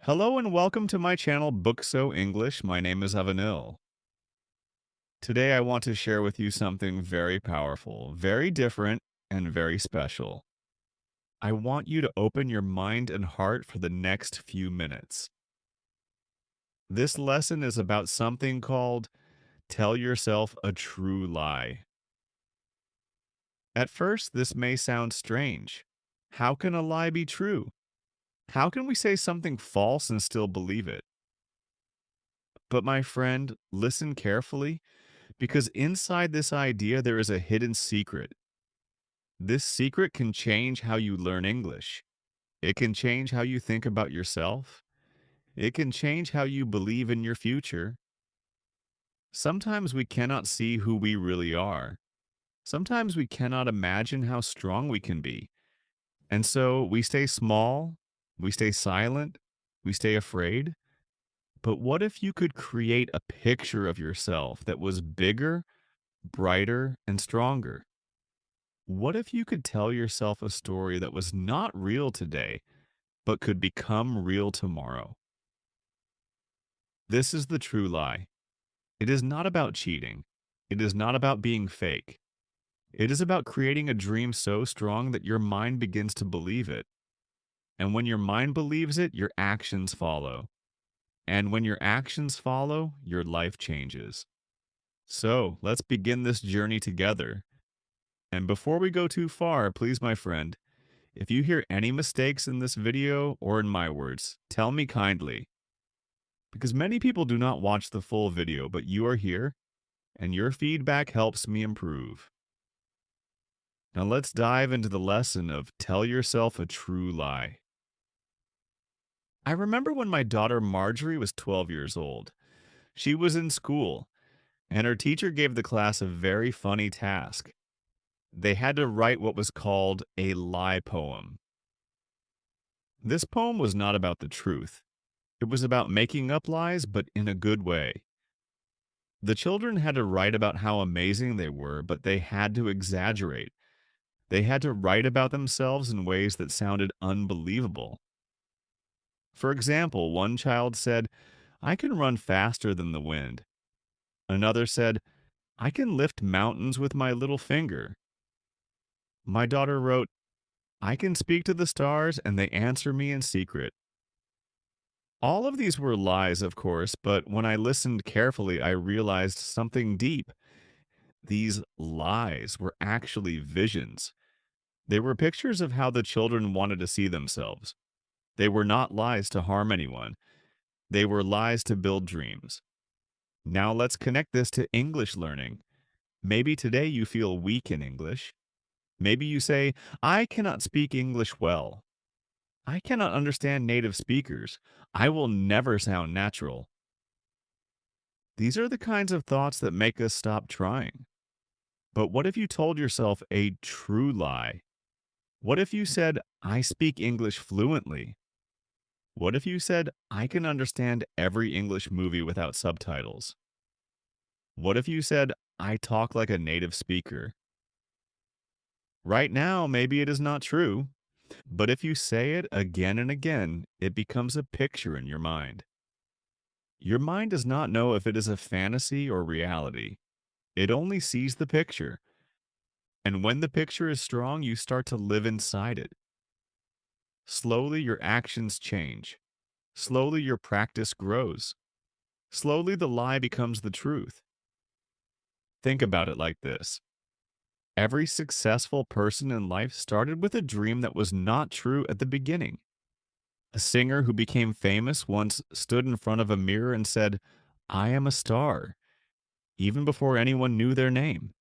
Hello and welcome to my channel Bookzo English. My name is Avanil. Today I want to share with you something very powerful, very different, and very special. I want you to open your mind and heart for the next few minutes. This lesson is about something called tell yourself a true lie. At first, this may sound strange. How can a lie be true? How can we say something false and still believe it? But my friend, listen carefully. Because inside this idea, there is a hidden secret. This secret can change how you learn English. It can change how you think about yourself. It can change how you believe in your future. Sometimes we cannot see who we really are. Sometimes we cannot imagine how strong we can be. And so we stay small, we stay silent, we stay afraid. But what if you could create a picture of yourself that was bigger, brighter, and stronger? What if you could tell yourself a story that was not real today, but could become real tomorrow? This is the true lie. It is not about cheating. It is not about being fake. It is about creating a dream so strong that your mind begins to believe it. And when your mind believes it, your actions follow. And when your actions follow, your life changes. So let's begin this journey together. And before we go too far, please, my friend, if you hear any mistakes in this video or in my words, tell me kindly. Because many people do not watch the full video, but you are here, and your feedback helps me improve. Now let's dive into the lesson of tell yourself a true lie. I remember when my daughter Marjorie was 12 years old. She was in school, and her teacher gave the class a very funny task. They had to write what was called a lie poem. This poem was not about the truth. It was about making up lies, but in a good way. The children had to write about how amazing they were, but they had to exaggerate. They had to write about themselves in ways that sounded unbelievable. For example, one child said, "I can run faster than the wind." Another said, "I can lift mountains with my little finger." My daughter wrote, "I can speak to the stars and they answer me in secret." All of these were lies, of course, but when I listened carefully, I realized something deep. These lies were actually visions. They were pictures of how the children wanted to see themselves. They were not lies to harm anyone. They were lies to build dreams. Now let's connect this to English learning. Maybe today you feel weak in English. Maybe you say, "I cannot speak English well. I cannot understand native speakers. I will never sound natural." These are the kinds of thoughts that make us stop trying. But what if you told yourself a true lie? What if you said, "I speak English fluently"? What if you said, "I can understand every English movie without subtitles"? What if you said, "I talk like a native speaker"? Right now, maybe it is not true, but if you say it again and again, it becomes a picture in your mind. Your mind does not know if it is a fantasy or reality. It only sees the picture. And when the picture is strong, you start to live inside it. Slowly, your actions change. Slowly, your practice grows. Slowly, the lie becomes the truth. Think about it like this. Every successful person in life started with a dream that was not true at the beginning. A singer who became famous once stood in front of a mirror and said, "I am a star," even before anyone knew their name.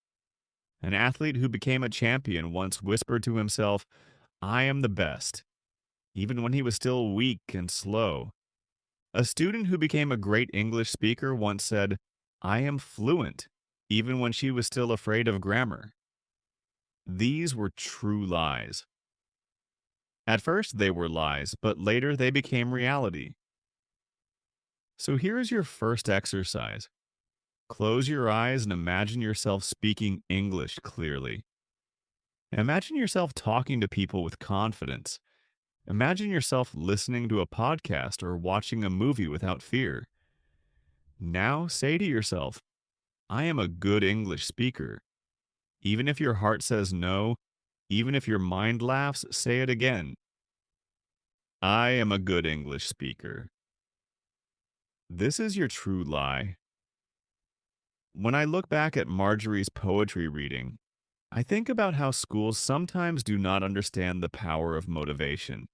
An athlete who became a champion once whispered to himself, "I am the best," even when he was still weak and slow. A student who became a great English speaker once said, "I am fluent," even when she was still afraid of grammar. These were true lies. At first, they were lies, but later they became reality. So here is your first exercise. Close your eyes and imagine yourself speaking English clearly. Imagine yourself talking to people with confidence. Imagine yourself listening to a podcast or watching a movie without fear. Now say to yourself, I am a good English speaker. Even if your heart says no, even if your mind laughs, say it again. I am a good English speaker. This is your true lie. When I look back at Marjorie's poetry reading, I think about how schools sometimes do not understand the power of motivation.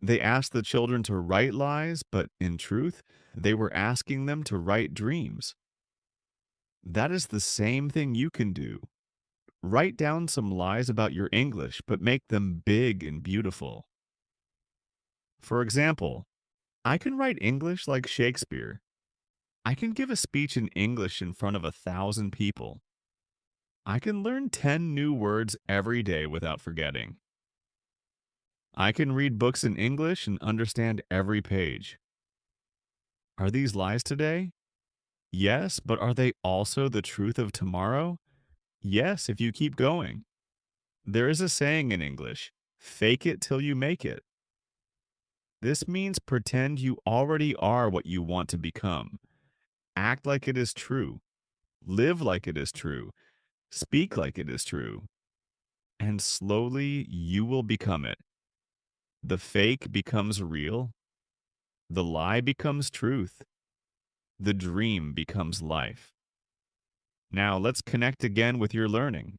They asked the children to write lies, but in truth, they were asking them to write dreams. That is the same thing you can do. Write down some lies about your English, but make them big and beautiful. For example, I can write English like Shakespeare. I can give a speech in English in front of 1,000 people. I can learn 10 new words every day without forgetting. I can read books in English and understand every page. Are these lies today? Yes, but are they also the truth of tomorrow? Yes, if you keep going. There is a saying in English, fake it till you make it. This means pretend you already are what you want to become. Act like it is true. Live like it is true. Speak like it is true. And slowly you will become it. The fake becomes real. The lie becomes truth. The dream becomes life. Now let's connect again with your learning.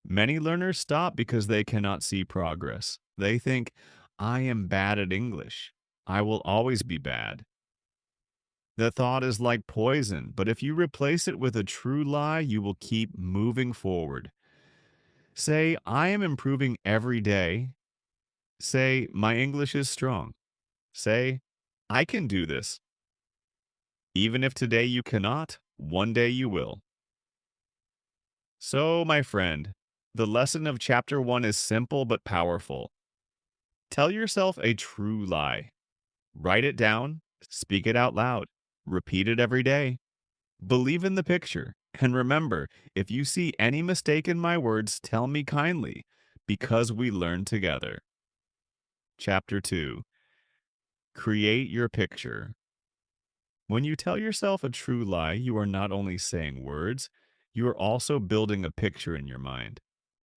Many learners stop because they cannot see progress. They think, I am bad at English. I will always be bad. The thought is like poison, but if you replace it with a true lie, you will keep moving forward. Say, I am improving every day. Say, my English is strong. Say, I can do this. Even if today you cannot, one day you will. So, my friend, the lesson of chapter 1 is simple but powerful. Tell yourself a true lie. Write it down, speak it out loud, repeat it every day. Believe in the picture. And remember, if you see any mistake in my words, tell me kindly, because we learn together. Chapter 2. Create your picture. When you tell yourself a true lie, you are not only saying words, you are also building a picture in your mind.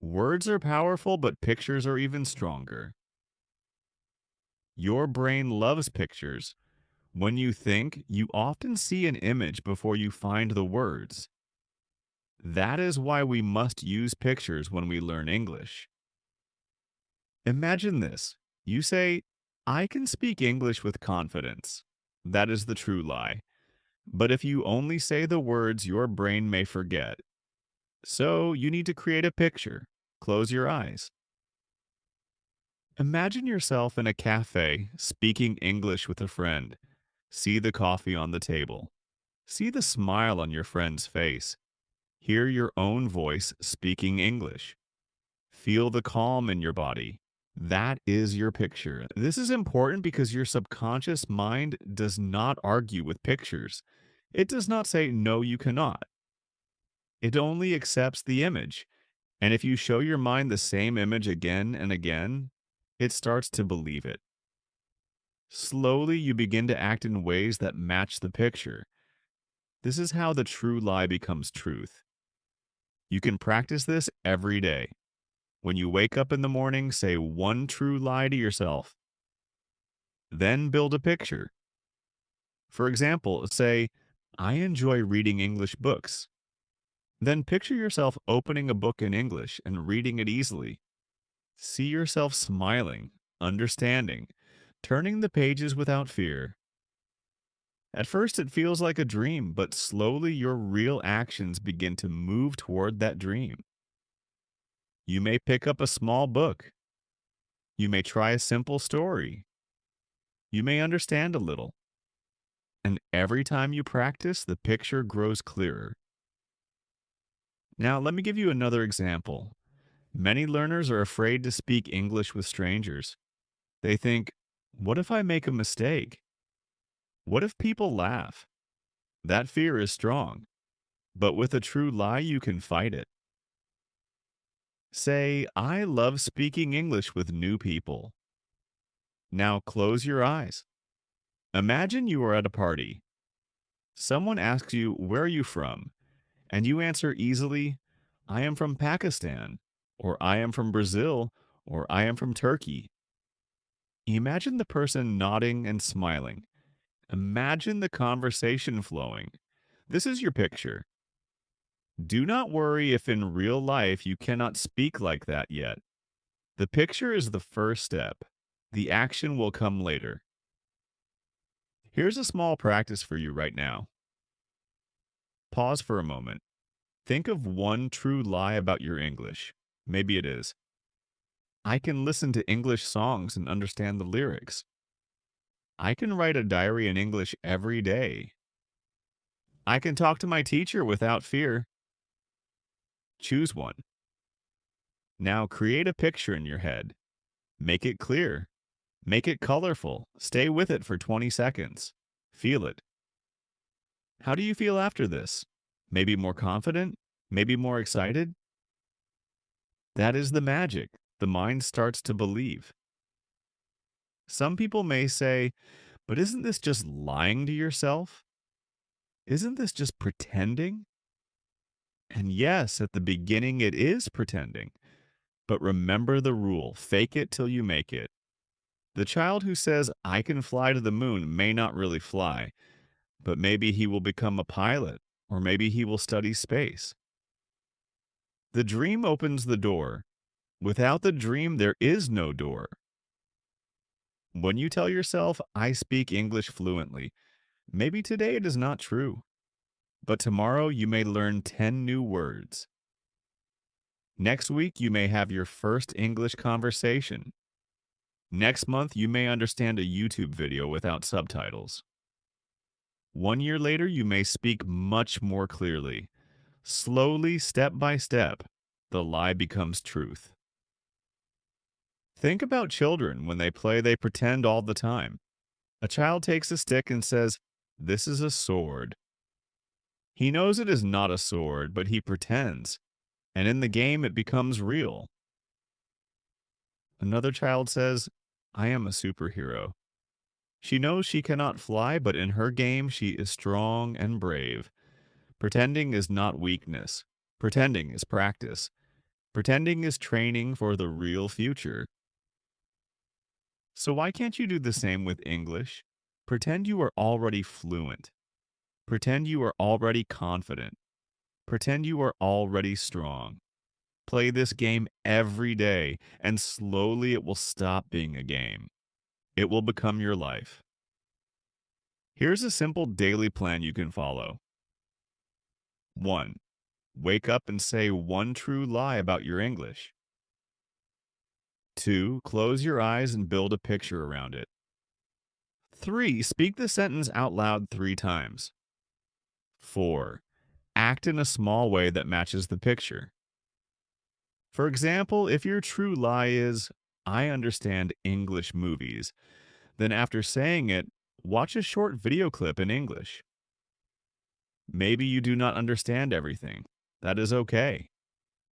Words are powerful, but pictures are even stronger. Your brain loves pictures. When you think, you often see an image before you find the words. That is why we must use pictures when we learn English. Imagine this. You say, I can speak English with confidence. That is the true lie. But if you only say the words, your brain may forget. So you need to create a picture. Close your eyes. Imagine yourself in a cafe speaking English with a friend. See the coffee on the table. See the smile on your friend's face. Hear your own voice speaking English. Feel the calm in your body. That is your picture. This is important because your subconscious mind does not argue with pictures. It does not say, no, you cannot. It only accepts the image. And if you show your mind the same image again and again, it starts to believe it. Slowly, you begin to act in ways that match the picture. This is how the true lie becomes truth. You can practice this every day. When you wake up in the morning, say one true lie to yourself. Then build a picture. For example, say, I enjoy reading English books. Then picture yourself opening a book in English and reading it easily. See yourself smiling, understanding, turning the pages without fear. At first, it feels like a dream, but slowly your real actions begin to move toward that dream. You may pick up a small book. You may try a simple story. You may understand a little. And every time you practice, the picture grows clearer. Now, let me give you another example. Many learners are afraid to speak English with strangers. They think, what if I make a mistake? What if people laugh? That fear is strong, but with a true lie, you can fight it. Say, I love speaking English with new people. Now close your eyes. Imagine you are at a party. Someone asks you, "Where are you from?" And you answer easily, "I am from Pakistan," or "I am from Brazil," or "I am from Turkey." Imagine the person nodding and smiling. Imagine the conversation flowing. This is your picture. Do not worry if in real life you cannot speak like that yet. The picture is the first step. The action will come later. Here's a small practice for you right now. Pause for a moment. Think of one true lie about your English. Maybe it is, "I can listen to English songs and understand the lyrics." "I can write a diary in English every day." "I can talk to my teacher without fear." Choose one. Now create a picture in your head. Make it clear. Make it colorful. Stay with it for 20 seconds. Feel it. How do you feel after this? Maybe more confident? Maybe more excited? That is the magic. The mind starts to believe. Some people may say, "But isn't this just lying to yourself? Isn't this just pretending?" And yes, at the beginning it is pretending. But remember the rule: fake it till you make it. The child who says, "I can fly to the moon," may not really fly, but maybe he will become a pilot, or maybe he will study space. The dream opens the door. Without the dream, there is no door. When you tell yourself, "I speak English fluently," maybe today it is not true, but tomorrow you may learn 10 new words. Next week, you may have your first English conversation. Next month, you may understand a YouTube video without subtitles. 1 year later, you may speak much more clearly. Slowly, step by step, the lie becomes truth. Think about children. When they play, they pretend all the time. A child takes a stick and says, "This is a sword." He knows it is not a sword, but he pretends, and in the game it becomes real. Another child says, "I am a superhero." She knows she cannot fly, but in her game she is strong and brave. Pretending is not weakness. Pretending is practice. Pretending is training for the real future. So why can't you do the same with English? Pretend you are already fluent. Pretend you are already confident. Pretend you are already strong. Play this game every day, and slowly it will stop being a game. It will become your life. Here's a simple daily plan you can follow. 1. Wake up and say one true lie about your English. 2. Close your eyes and build a picture around it. 3. Speak the sentence out loud 3 times. 4. Act in a small way that matches the picture. For example, if your true lie is, "I understand English movies," then after saying it, watch a short video clip in English. Maybe you do not understand everything. That is okay.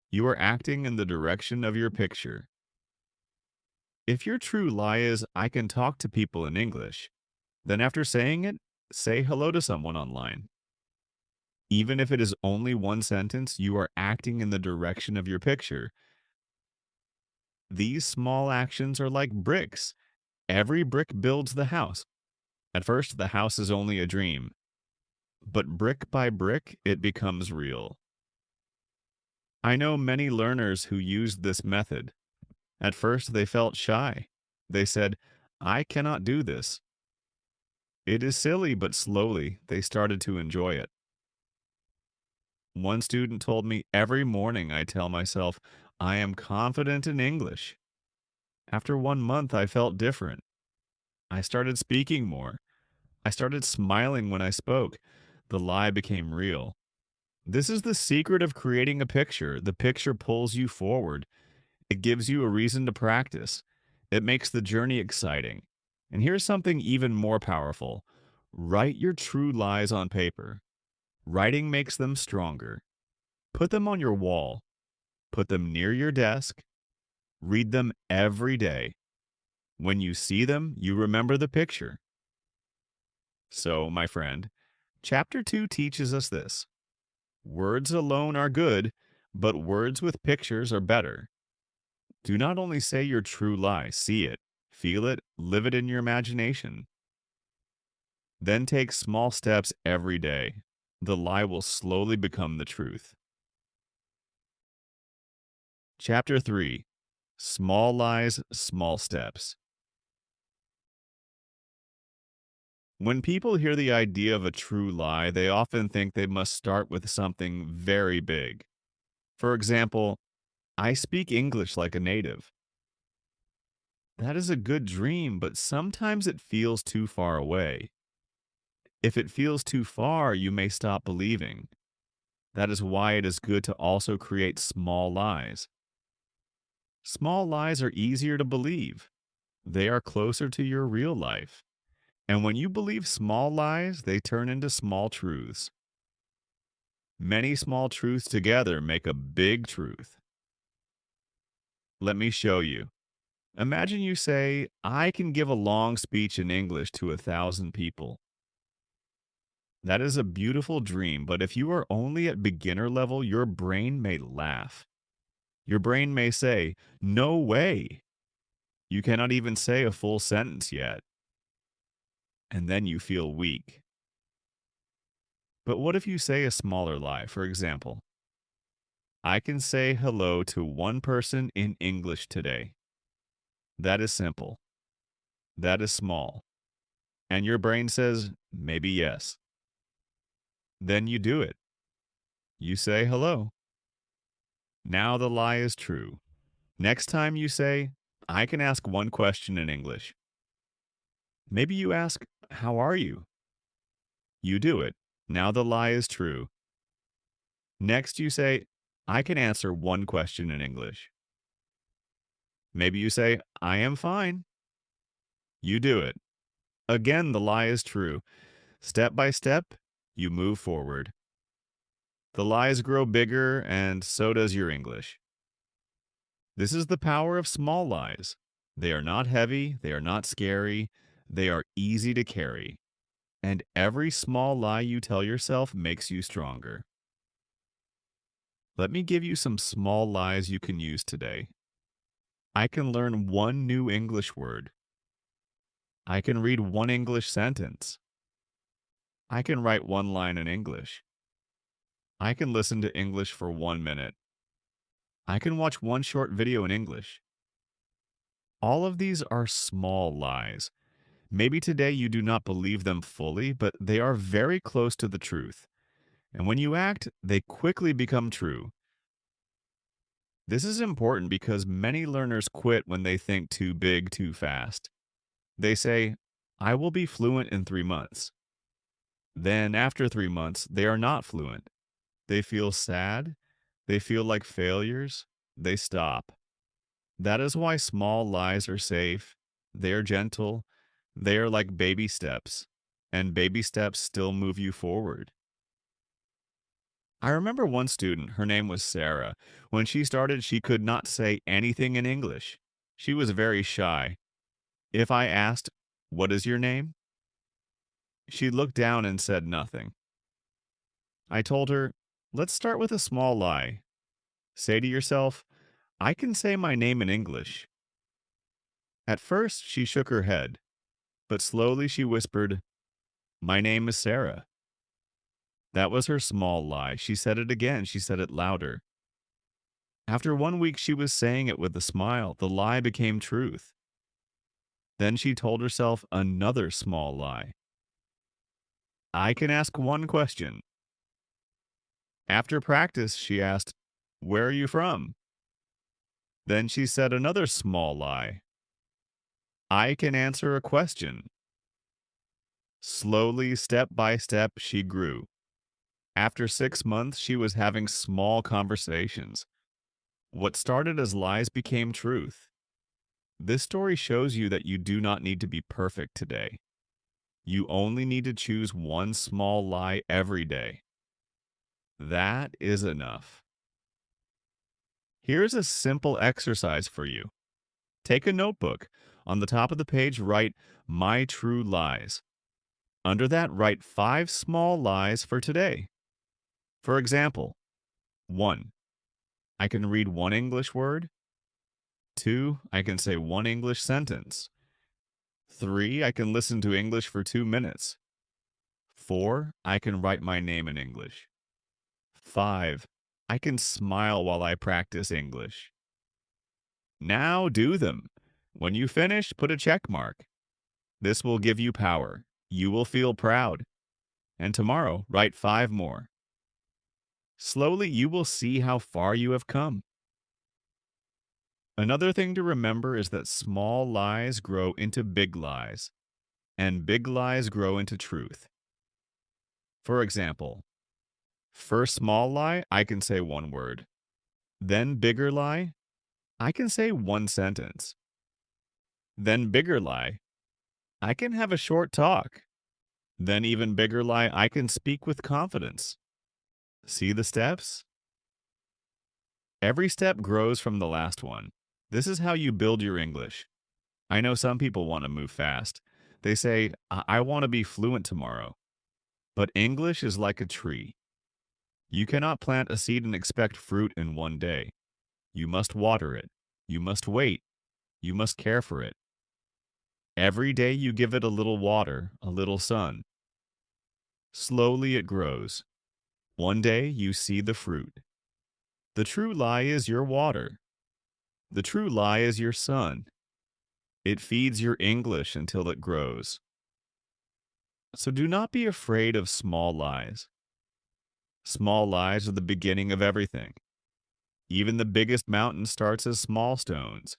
You are acting in the direction of your picture. If your true lie is, "I can talk to people in English," then after saying it, say hello to someone online. Even if it is only one sentence, you are acting in the direction of your picture. These small actions are like bricks. Every brick builds the house. At first, the house is only a dream, but brick by brick, it becomes real. I know many learners who used this method. At first, they felt shy. They said, "I cannot do this." It is silly, but slowly they started to enjoy it. One student told me, "Every morning I tell myself, 'I am confident in English.' After 1 month, I felt different. I started speaking more. I started smiling when I spoke. The lie became real." This is the secret of creating a picture. The picture pulls you forward. It gives you a reason to practice. It makes the journey exciting. And here's something even more powerful. Write your true lies on paper. Writing makes them stronger. Put them on your wall. Put them near your desk. Read them every day. When you see them, you remember the picture. So, my friend, chapter 2 teaches us this. Words alone are good, but words with pictures are better. Do not only say your true lie, see it, feel it, live it in your imagination. Then take small steps every day. The lie will slowly become the truth. Chapter 3. Small lies, small steps. When people hear the idea of a true lie, they often think they must start with something very big. For example, I speak English like a native. That is a good dream, but sometimes it feels too far away. If it feels too far, you may stop believing. That is why it is good to also create small lies. Small lies are easier to believe. They are closer to your real life. And when you believe small lies, they turn into small truths. Many small truths together make a big truth. Let me show you. Imagine you say, I can give a long speech in English to 1,000 people. That is a beautiful dream, but if you are only at beginner level, your brain may laugh. Your brain may say, no way. You cannot even say a full sentence yet. And then you feel weak. But what if you say a smaller lie? For example, I can say hello to one person in English today. That is simple. That is small. And your brain says, maybe yes. Then you do it. You say hello. Now the lie is true. Next time you say, I can ask one question in English. Maybe you ask, how are you? You do it. Now the lie is true. Next you say, I can answer one question in English. Maybe you say, I am fine. You do it. Again, the lie is true. Step by step, you move forward. The lies grow bigger, and so does your English. This is the power of small lies. They are not heavy, they are not scary, they are easy to carry. And every small lie you tell yourself makes you stronger. Let me give you some small lies you can use today. I can learn one new English word. I can read one English sentence. I can write one line in English. I can listen to English for 1 minute. I can watch one short video in English. All of these are small lies. Maybe today you do not believe them fully, but they are very close to the truth. And when you act, they quickly become true. This is important because many learners quit when they think too big too fast. They say, I will be fluent in 3 months. Then, after 3 months, they are not fluent. They feel sad. They feel like failures. They stop. That is why small lies are safe. They are gentle. They are like baby steps. And baby steps still move you forward. I remember one student, her name was Sarah. When she started, she could not say anything in English. She was very shy. If I asked, what is your name? She looked down and said nothing. I told her, let's start with a small lie. Say to yourself, I can say my name in English. At first, she shook her head, but slowly she whispered, my name is Sarah. That was her small lie. She said it again. She said it louder. After 1 week, she was saying it with a smile. The lie became truth. Then she told herself another small lie. I can ask one question. After practice, she asked, where are you from? Then she said another small lie. I can answer a question. Slowly, step by step, she grew. After 6 months, she was having small conversations. What started as lies became truth. This story shows you that you do not need to be perfect today. You only need to choose one small lie every day. That is enough. Here's a simple exercise for you. Take a notebook. On the top of the page, write My True Lies. Under that, write 5 small lies for today. For example, 1. I can read one English word. 2. I can say one English sentence. 3. I can listen to English for 2 minutes. 4. I can write my name in English. 5. I can smile while I practice English. Now do them. When you finish, put a check mark. This will give you power. You will feel proud. And tomorrow, write 5 more. Slowly, you will see how far you have come. Another thing to remember is that small lies grow into big lies, and big lies grow into truth. For example, first small lie, I can say one word. Then bigger lie, I can say one sentence. Then bigger lie, I can have a short talk. Then even bigger lie, I can speak with confidence. See the steps? Every step grows from the last one. This is how you build your English. I know some people want to move fast. They say, I want to be fluent tomorrow. But English is like a tree. You cannot plant a seed and expect fruit in one day. You must water it. You must wait. You must care for it. Every day you give it a little water, a little sun. Slowly it grows. One day you see the fruit. The true lie is your water. The true lie is your sun. It feeds your English until it grows. So do not be afraid of small lies. Small lies are the beginning of everything. Even the biggest mountain starts as small stones.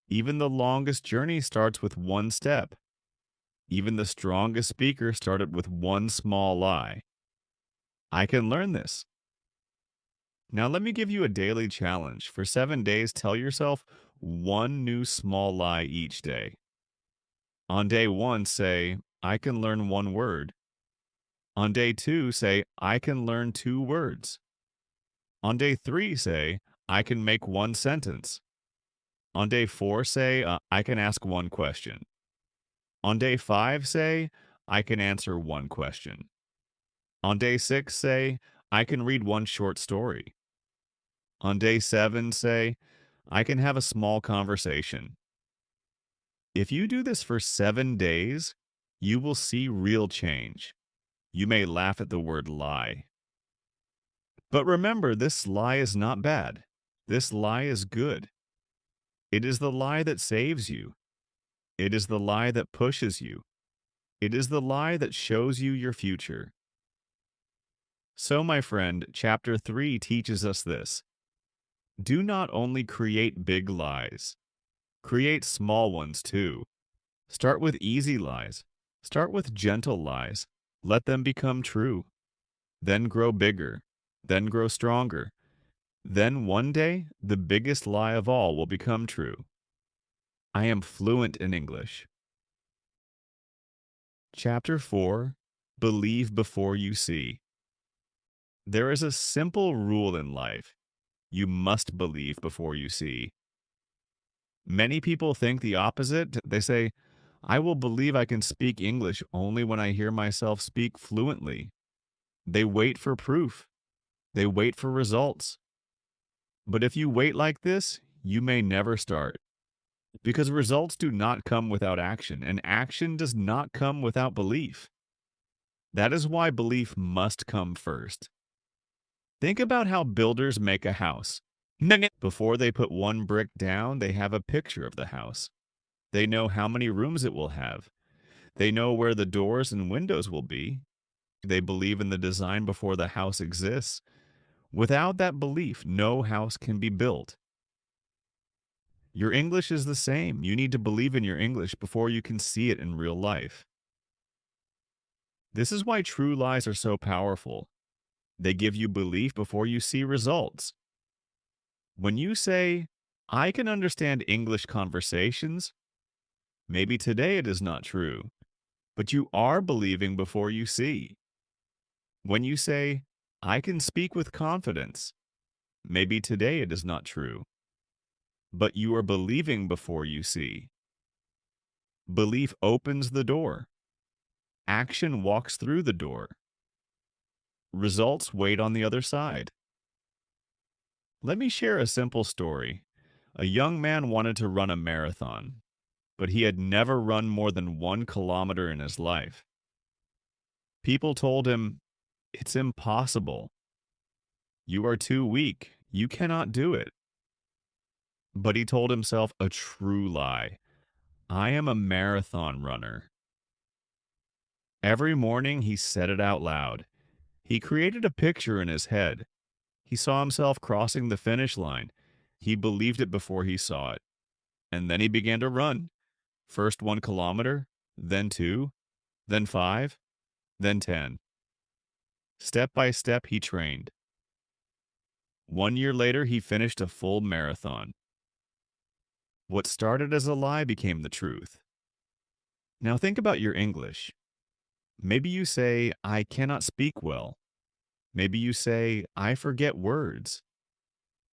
Even the longest journey starts with one step. Even the strongest speaker started with one small lie. I can learn this. Now let me give you a daily challenge. For 7 days, tell yourself one new small lie each day. On day 1, say, I can learn one word. On day 2, say, I can learn 2 words. On day 3, say, I can make one sentence. On day 4, say, I can ask one question. On day 5, say, I can answer one question. On day 6, say, I can read one short story. On day 7, say, I can have a small conversation. If you do this for 7 days, you will see real change. You may laugh at the word lie. But remember, this lie is not bad. This lie is good. It is the lie that saves you. It is the lie that pushes you. It is the lie that shows you your future. So, my friend, chapter 3 teaches us this. Do not only create big lies. Create small ones too. Start with easy lies. Start with gentle lies. Let them become true. Then grow bigger. Then grow stronger. Then one day, the biggest lie of all will become true. I am fluent in English. Chapter 4. Believe before you see. There is a simple rule in life. You must believe before you see. Many people think the opposite. They say, I will believe I can speak English only when I hear myself speak fluently. They wait for proof. They wait for results. But if you wait like this, you may never start. Because results do not come without action, and action does not come without belief. That is why belief must come first. Think about how builders make a house. Before they put one brick down, they have a picture of the house. They know how many rooms it will have. They know where the doors and windows will be. They believe in the design before the house exists. Without that belief, no house can be built. Your English is the same. You need to believe in your English before you can see it in real life. This is why true lies are so powerful. They give you belief before you see results. When you say, I can understand English conversations, maybe today it is not true, but you are believing before you see. When you say, I can speak with confidence, maybe today it is not true, but you are believing before you see. Belief opens the door. Action walks through the door. Results wait on the other side. Let me share a simple story. A young man wanted to run a marathon, but he had never run more than 1 kilometer in his life. People told him, "It's impossible. You are too weak. You cannot do it." But he told himself a true lie. "I am a marathon runner." Every morning he said it out loud. He created a picture in his head. He saw himself crossing the finish line. He believed it before he saw it. And then he began to run. First 1 kilometer, then two, then five, then 10. Step by step, he trained. 1 year later, he finished a full marathon. What started as a lie became the truth. Now think about your English. Maybe you say, "I cannot speak well." Maybe you say, "I forget words."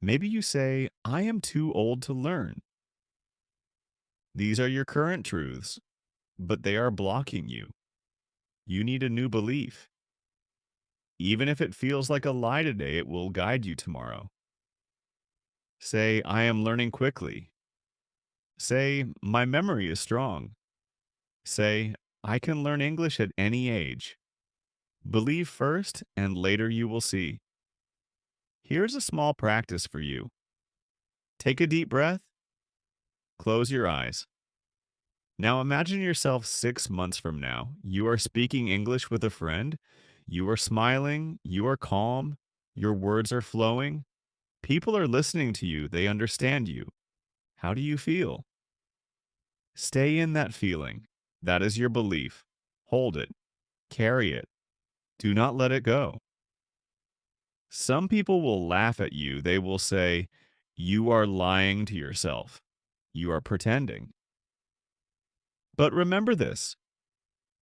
Maybe you say, "I am too old to learn." These are your current truths, but they are blocking you. You need a new belief. Even if it feels like a lie today, it will guide you tomorrow. Say, "I am learning quickly." Say, "My memory is strong." Say, "I can learn English at any age." Believe first, and later you will see. Here's a small practice for you. Take a deep breath, close your eyes. Now imagine yourself 6 months from now. You are speaking English with a friend. You are smiling. You are calm. Your words are flowing. People are listening to you. They understand you. How do you feel? Stay in that feeling. That is your belief. Hold it. Carry it. Do not let it go. Some people will laugh at you. They will say, "You are lying to yourself. You are pretending." But remember this: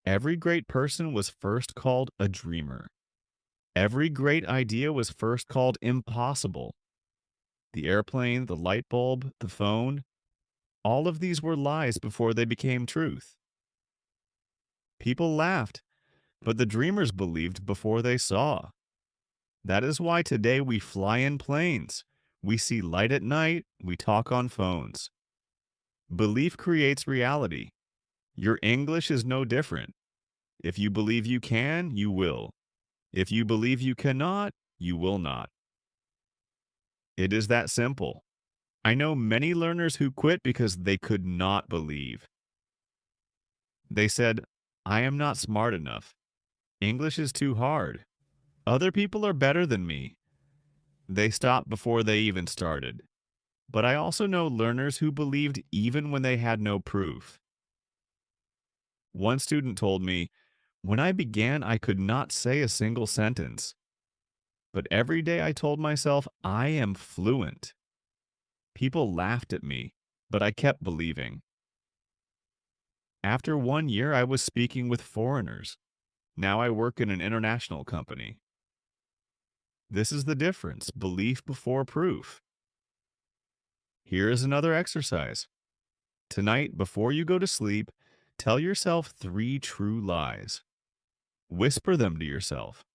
every great person was first called a dreamer. Every great idea was first called impossible. The airplane, the light bulb, the phone, all of these were lies before they became truth. People laughed, but the dreamers believed before they saw. That is why today we fly in planes. We see light at night. We talk on phones. Belief creates reality. Your English is no different. If you believe you can, you will. If you believe you cannot, you will not. It is that simple. I know many learners who quit because they could not believe. They said, "I am not smart enough. English is too hard. Other people are better than me." They stopped before they even started. But I also know learners who believed even when they had no proof. One student told me, "When I began, I could not say a single sentence. But every day I told myself, I am fluent." People laughed at me, but I kept believing. After 1 year, I was speaking with foreigners. Now I work in an international company. This is the difference: belief before proof. Here is another exercise. Tonight, before you go to sleep, tell yourself 3 true lies. Whisper them to yourself.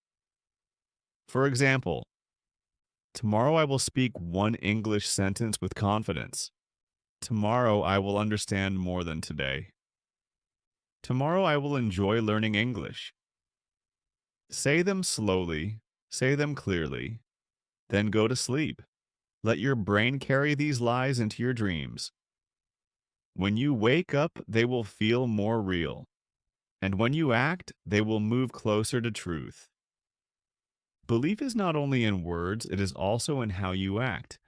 For example, tomorrow I will speak one English sentence with confidence. Tomorrow I will understand more than today. Tomorrow I will enjoy learning English. Say them slowly, say them clearly, then go to sleep. Let your brain carry these lies into your dreams. When you wake up, they will feel more real. And when you act, they will move closer to truth. Belief is not only in words, it is also in how you act.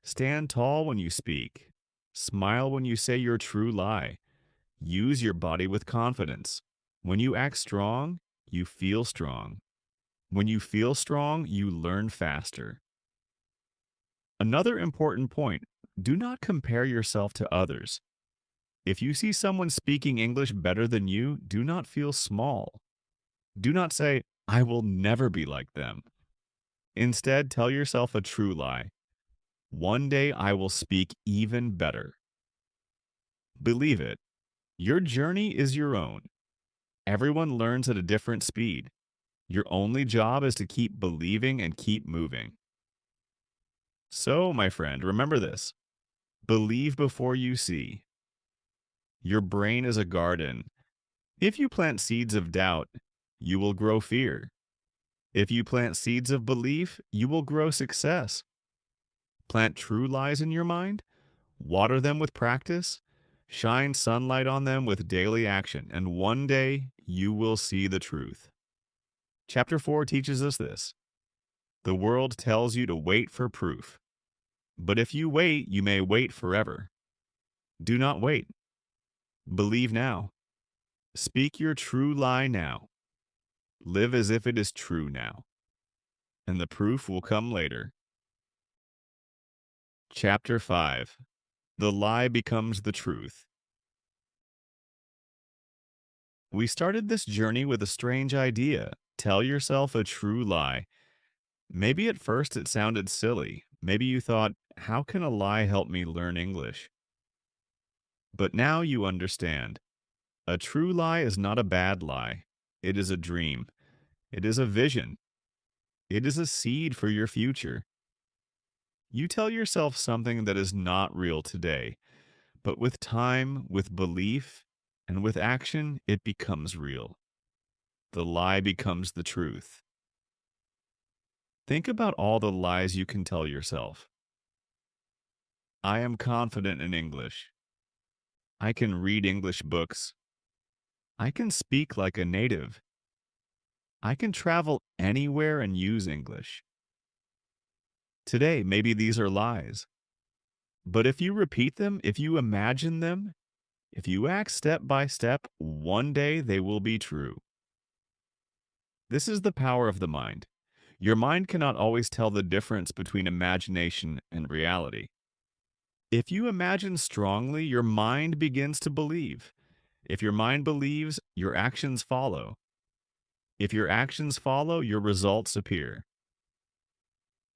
Stand tall when you speak. Smile when you say your true lie. Use your body with confidence. When you act strong, you feel strong. When you feel strong, you learn faster. Another important point: do not compare yourself to others. If you see someone speaking English better than you, do not feel small. Do not say, "I will never be like them." Instead, tell yourself a true lie: one day I will speak even better. Believe it. Your journey is your own. Everyone learns at a different speed. Your only job is to keep believing and keep moving. So, my friend, remember this: believe before you see. Your brain is a garden. If you plant seeds of doubt, you will grow fear. If you plant seeds of belief, you will grow success. Plant true lies in your mind, water them with practice, shine sunlight on them with daily action, and one day you will see the truth. Chapter 4 teaches us this: the world tells you to wait for proof. But if you wait, you may wait forever. Do not wait. Believe now. Speak your true lie now. Live as if it is true now, and the proof will come later. Chapter 5: the lie becomes the truth. We started this journey with a strange idea: tell yourself a true lie. Maybe at first it sounded silly. Maybe you thought, how can a lie help me learn English? But now you understand. A true lie is not a bad lie. It is a dream. It is a vision. It is a seed for your future. You tell yourself something that is not real today, but with time, with belief, and with action, it becomes real. The lie becomes the truth. Think about all the lies you can tell yourself. I am confident in English. I can read English books. I can speak like a native. I can travel anywhere and use English. Today, maybe these are lies. But if you repeat them, if you imagine them, if you act step by step, one day they will be true. This is the power of the mind. Your mind cannot always tell the difference between imagination and reality. If you imagine strongly, your mind begins to believe. If your mind believes, your actions follow. If your actions follow, your results appear.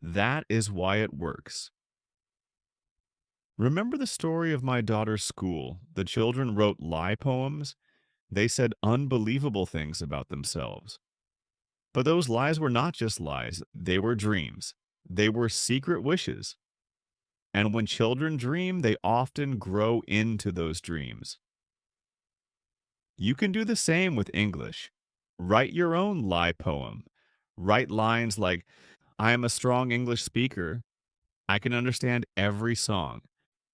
That is why it works. Remember the story of my daughter's school? The children wrote lie poems. They said unbelievable things about themselves. But those lies were not just lies, they were dreams. They were secret wishes. And when children dream, they often grow into those dreams. You can do the same with English. Write your own lie poem. Write lines like, I am a strong English speaker. I can understand every song.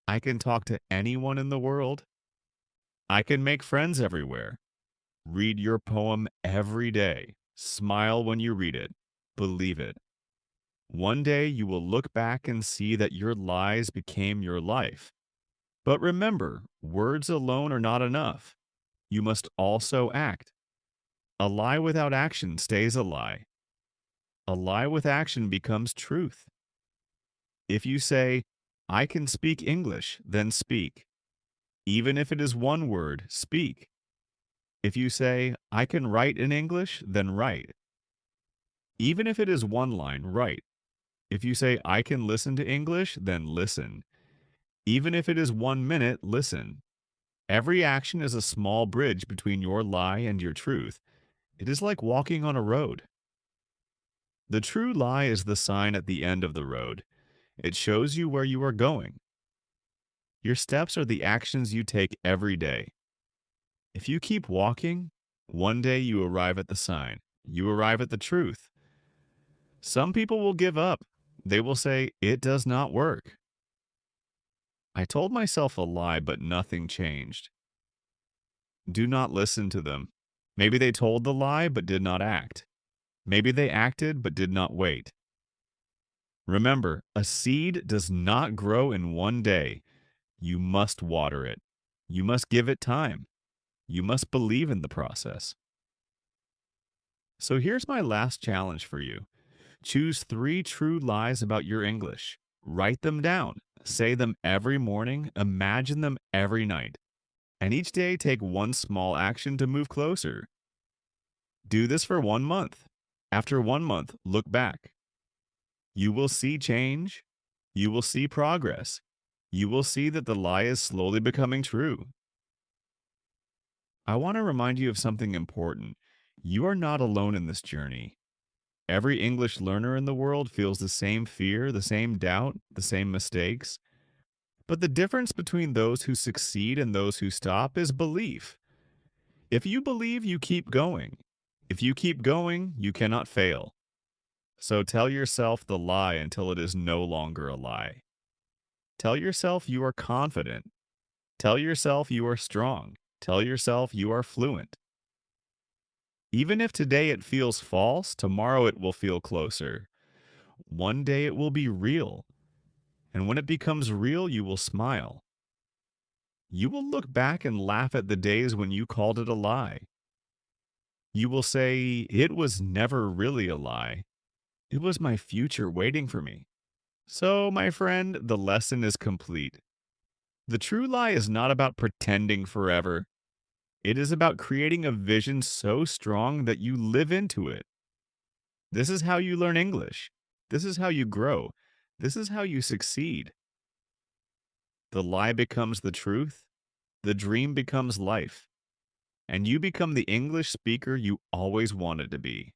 I can talk to anyone in the world. I can make friends everywhere. Read your poem every day. Smile when you read it. Believe it. One day you will look back and see that your lies became your life. But remember, words alone are not enough. You must also act. A lie without action stays a lie. A lie with action becomes truth. If you say, I can speak English, then speak. Even if it is one word, speak. If you say, I can write in English, then write. Even if it is one line, write. If you say, I can listen to English, then listen. Even if it is 1 minute, listen. Every action is a small bridge between your lie and your truth. It is like walking on a road. The true lie is the sign at the end of the road. It shows you where you are going. Your steps are the actions you take every day. If you keep walking, one day you arrive at the sign. You arrive at the truth. Some people will give up. They will say, it does not work. I told myself a lie, but nothing changed. Do not listen to them. Maybe they told the lie, but did not act. Maybe they acted, but did not wait. Remember, a seed does not grow in one day. You must water it. You must give it time. You must believe in the process. So here's my last challenge for you. Choose 3 true lies about your English. Write them down. Say them every morning. Imagine them every night. And each day take one small action to move closer. Do this for 1 month. After 1 month, look back. You will see change. You will see progress. You will see that the lie is slowly becoming true. I want to remind you of something important. You are not alone in this journey. Every English learner in the world feels the same fear, the same doubt, the same mistakes. But the difference between those who succeed and those who stop is belief. If you believe, you keep going. If you keep going, you cannot fail. So tell yourself the lie until it is no longer a lie. Tell yourself you are confident. Tell yourself you are strong. Tell yourself you are fluent. Even if today it feels false, tomorrow it will feel closer. One day it will be real. And when it becomes real, you will smile. You will look back and laugh at the days when you called it a lie. You will say, it was never really a lie. It was my future waiting for me. So, my friend, the lesson is complete. The true lie is not about pretending forever. It is about creating a vision so strong that you live into it. This is how you learn English. This is how you grow. This is how you succeed. The lie becomes the truth. The dream becomes life. And you become the English speaker you always wanted to be.